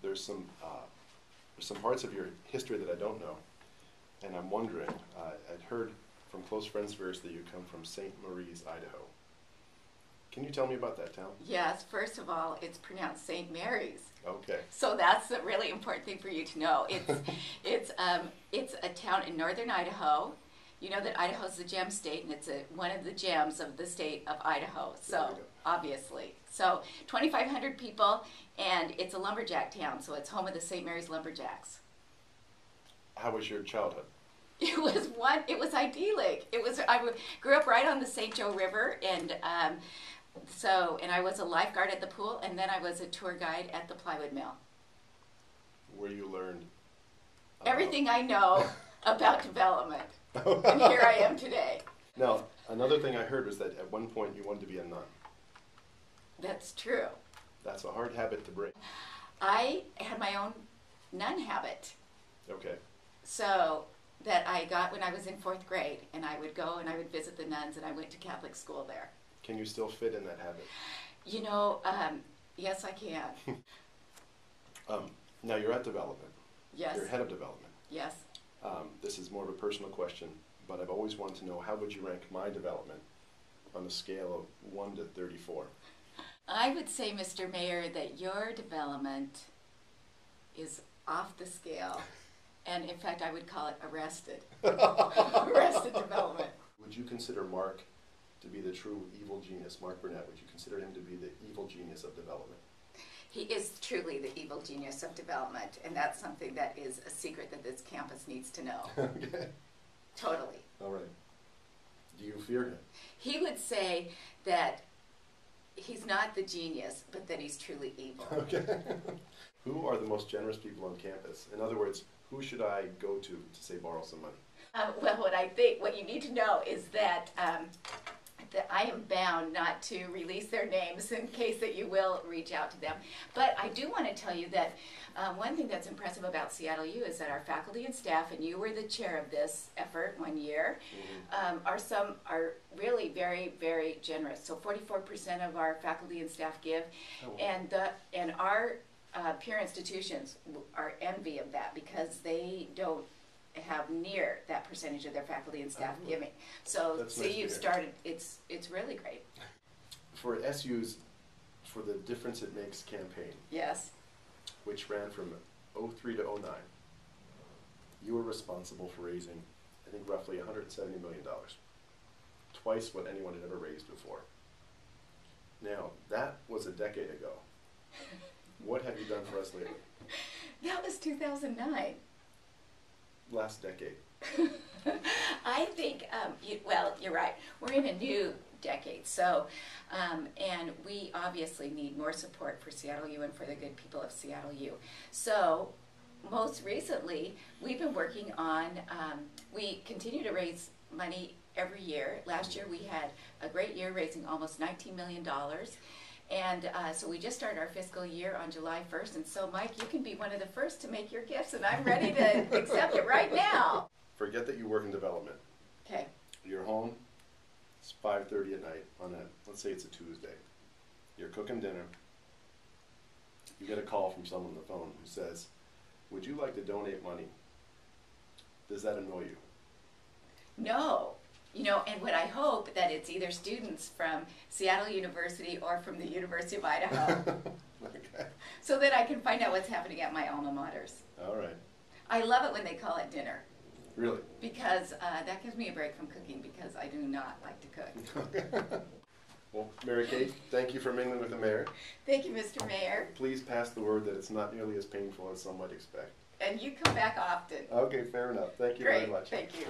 there's some parts of your history that I don't know, and I'm wondering. I'd heard from close friends of yours that you come from St. Mary's, Idaho. Can you tell me about that town? Yes, first of all, it's pronounced St. Mary's. Okay. So that's a really important thing for you to know. It's a town in northern Idaho. You know that Idaho's the gem state, and it's one of the gems of the state of Idaho. So obviously, so 2,500 people, and it's a lumberjack town. So it's home of the St. Mary's Lumberjacks. How was your childhood? It was idyllic. I grew up right on the St. Joe River, and and I was a lifeguard at the pool, and then I was a tour guide at the plywood mill. Where you learned everything I know about development, and here I am today. Now, another thing I heard was that at one point you wanted to be a nun. That's true. That's a hard habit to break. I had my own nun habit. Okay. So that I got when I was in 4th grade, and I would go and I would visit the nuns, and I went to Catholic school there. Can you still fit in that habit? You know, yes, I can. Now you're at development. Yes. You're head of development. Yes. This is more of a personal question, but I've always wanted to know, how would you rank my development on a scale of 1 to 34? I would say, Mr. Mayor, that your development is off the scale. And in fact, I would call it arrested. Arrested development. Would you consider Mark to be the true evil genius, Mark Burnett? Would you consider him to be the evil genius of development? He is truly the evil genius of development, and that's something that is a secret that this campus needs to know. Okay. Totally. All right. Do you fear him? He would say that he's not the genius, but that he's truly evil. Okay. Who are the most generous people on campus? In other words, who should I go to say borrow some money? Well, what you need to know is that that I am bound not to release their names in case that you will reach out to them. But I do want to tell you that one thing that's impressive about Seattle U is that our faculty and staff, and you were the chair of this effort one year, are really very, very generous. So 44% of our faculty and staff give, and our peer institutions are envy of that because they don't have near that percentage of their faculty and staff giving. So that's see, nice you've started, it's really great. For SU's, for the Difference It Makes campaign, Yes. which ran from 03 to 09, you were responsible for raising, I think, roughly $170 million. Twice what anyone had ever raised before. Now, that was a decade ago. What have you done for us lately? That was 2009. Last decade. I think, well, you're right. We're in a new decade, so, and we obviously need more support for Seattle U and for the good people of Seattle U. So, most recently, we've been working on, we continue to raise money every year. Last year we had a great year, raising almost $19 million. And so we just started our fiscal year on July 1st, and so Mike, you can be one of the first to make your gifts, and I'm ready to accept it right now. Forget that you work in development. Okay. You're home, it's 5:30 at night on let's say it's a Tuesday. You're cooking dinner. You get a call from someone on the phone who says, would you like to donate money? Does that annoy you? No. You know, and what I hope that it's either students from Seattle University or from the University of Idaho. Okay. So that I can find out what's happening at my alma maters. All right. I love it when they call it dinner. Really? Because that gives me a break from cooking because I do not like to cook. Well, Mary Kay, thank you for mingling with the mayor. Thank you, Mr. Mayor. Please pass the word that it's not nearly as painful as some might expect. And you come back often. Okay, fair enough. Thank you Great. very much. Thank you.